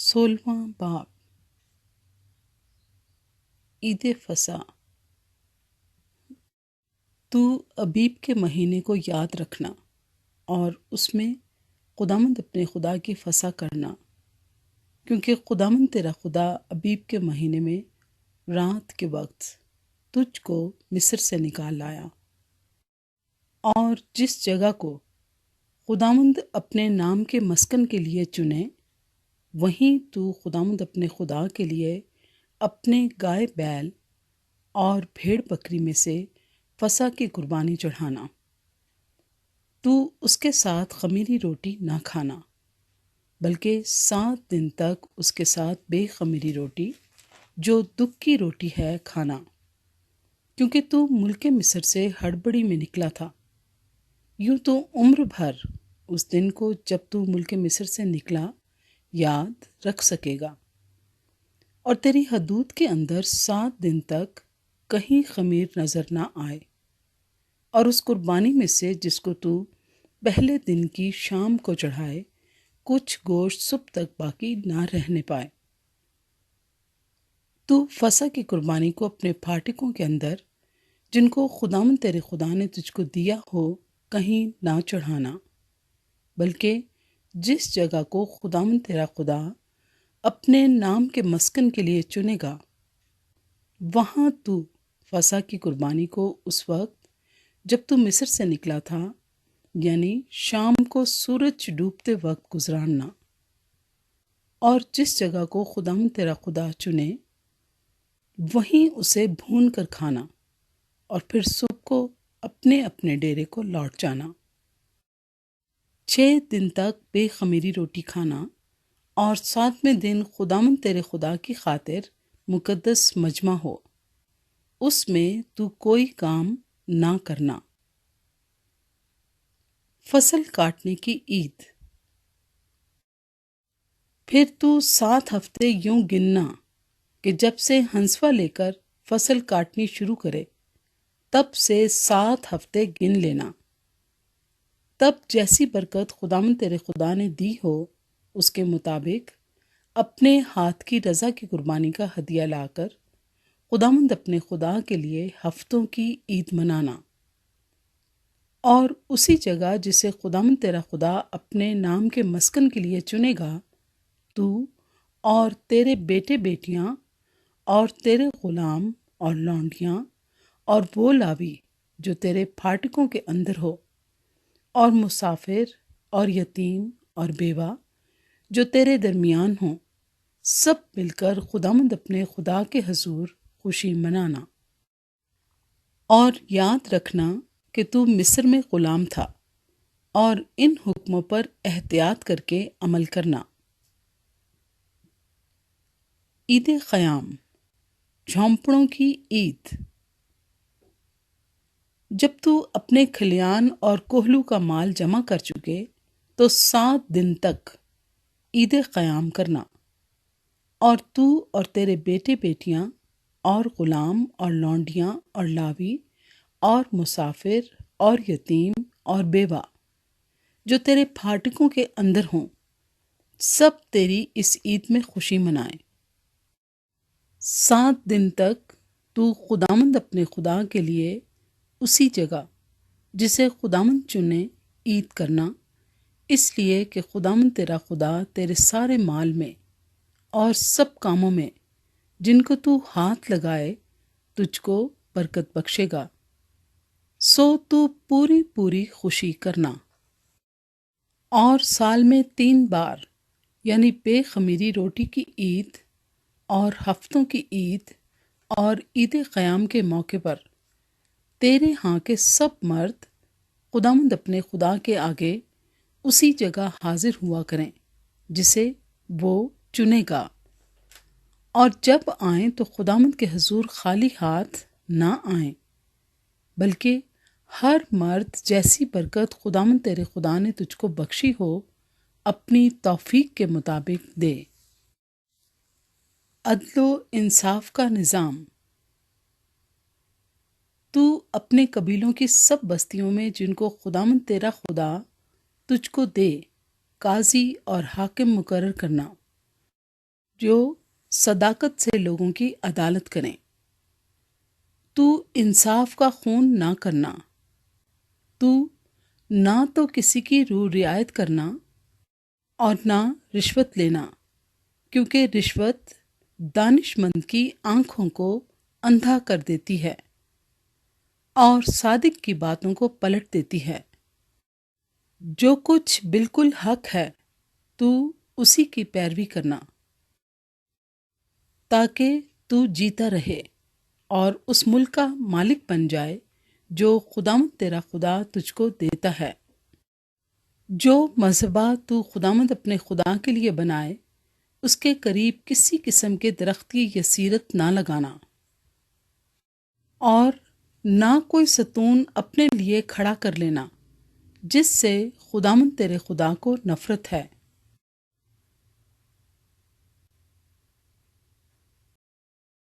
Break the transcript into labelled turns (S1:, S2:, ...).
S1: 16واں باب عید فصح۔ تو ابیب کے مہینے کو یاد رکھنا اور اس میں خداوند اپنے خدا کی فصح کرنا، کیونکہ خداوند تیرا خدا ابیب کے مہینے میں رات کے وقت تجھ کو مصر سے نکال لایا، اور جس جگہ کو خداوند اپنے نام کے مسکن کے لیے چنے، وہیں تو خداوند اپنے خدا کے لیے اپنے گائے بیل اور بھیڑ بکری میں سے فصح کی قربانی چڑھانا۔ تو اس کے ساتھ خمیری روٹی نہ کھانا، بلکہ 7 دن تک اس کے ساتھ بے خمیری روٹی جو دکھ کی روٹی ہے کھانا، کیونکہ تو ملک مصر سے ہڑبڑی میں نکلا تھا۔ یوں تو عمر بھر اس دن کو جب تو ملک مصر سے نکلا یاد رکھ سکے گا، اور تیری حدود کے اندر 7 دن تک کہیں خمیر نظر نہ آئے، اور اس قربانی میں سے جس کو تو پہلے دن کی شام کو چڑھائے کچھ گوشت صبح تک باقی نہ رہنے پائے۔ تو فصح کی قربانی کو اپنے پھاٹکوں کے اندر جن کو خداوند تیرے خدا نے تجھ کو دیا ہو کہیں نہ چڑھانا، بلکہ جس جگہ کو خداوند تیرا خدا اپنے نام کے مسکن کے لیے چنے گا، وہاں تو فصح کی قربانی کو اس وقت جب تو مصر سے نکلا تھا، یعنی شام کو سورج ڈوبتے وقت گزارنا، اور جس جگہ کو خداوند تیرا خدا چنے وہیں اسے بھون کر کھانا، اور پھر صبح کو اپنے اپنے ڈیرے کو لوٹ جانا۔ 6 دن تک بے خمیری روٹی کھانا، اور 7ویں دن خداوند تیرے خدا کی خاطر مقدس مجمع ہو، اس میں تو کوئی کام نہ کرنا۔ فصل کاٹنے کی عید۔ پھر تو 7 ہفتے یوں گننا کہ جب سے ہنسوا لے کر فصل کاٹنی شروع کرے تب سے 7 ہفتے گن لینا۔ تب جیسی برکت خداوند تیرے خدا نے دی ہو اس کے مطابق اپنے ہاتھ کی رضا کی قربانی کا ہدیہ لا کر خداوند اپنے خدا کے لیے ہفتوں کی عید منانا، اور اسی جگہ جسے خداوند تیرا خدا اپنے نام کے مسکن کے لیے چنے گا، تو اور تیرے بیٹے بیٹیاں اور تیرے غلام اور لونڈیاں اور وہ لاوی جو تیرے پھاٹکوں کے اندر ہو، اور مسافر اور یتیم اور بیوہ جو تیرے درمیان ہوں، سب مل کر خداوند اپنے خدا کے حضور خوشی منانا۔ اور یاد رکھنا کہ تو مصر میں غلام تھا، اور ان حکموں پر احتیاط کر کے عمل کرنا۔ عید خیام، جھونپڑوں کی عید۔ جب تو اپنے کھلیان اور کوہلو کا مال جمع کر چکے تو 7 دن تک عید قیام کرنا، اور تو اور تیرے بیٹے بیٹیاں اور غلام اور لونڈیاں اور لاوی اور مسافر اور یتیم اور بیوہ جو تیرے پھاٹکوں کے اندر ہوں، سب تیری اس عید میں خوشی منائیں۔ 7 دن تک تو خداوند اپنے خدا کے لیے اسی جگہ جسے خداوند چنے عید کرنا، اس لیے کہ خداوند تیرا خدا تیرے سارے مال میں اور سب کاموں میں جن کو تو ہاتھ لگائے تجھ کو برکت بخشے گا، سو تو پوری پوری خوشی کرنا۔ اور سال میں 3 بار یعنی بے خمیری روٹی کی عید اور ہفتوں کی عید اور عید قیام کے موقع پر تیرے ہاں کے سب مرد خداوند اپنے خدا کے آگے اسی جگہ حاضر ہوا کریں جسے وہ چنے گا، اور جب آئیں تو خداوند کے حضور خالی ہاتھ نہ آئیں، بلکہ ہر مرد جیسی برکت خداوند تیرے خدا نے تجھ کو بخشی ہو اپنی توفیق کے مطابق دے۔ عدل و انصاف کا نظام۔ تو اپنے قبیلوں کی سب بستیوں میں جن کو خداوند تیرا خدا تجھ کو دے قاضی اور حاکم مقرر کرنا، جو صداقت سے لوگوں کی عدالت کریں۔ تو انصاف کا خون نہ کرنا، تو نہ تو کسی کی روح رعایت کرنا اور نہ رشوت لینا، کیونکہ رشوت دانش مند کی آنکھوں کو اندھا کر دیتی ہے اور صادق کی باتوں کو پلٹ دیتی ہے۔ جو کچھ بالکل حق ہے تو اسی کی پیروی کرنا، تاکہ تو جیتا رہے اور اس ملک کا مالک بن جائے جو خداوند تیرا خدا تجھ کو دیتا ہے۔ جو مذبح تو خداوند اپنے خدا کے لیے بنائے، اس کے قریب کسی قسم کے درخت کی یسیرت نہ لگانا، اور نہ کوئی ستون اپنے لیے کھڑا کر لینا جس سے خداوند تیرے خدا کو نفرت ہے۔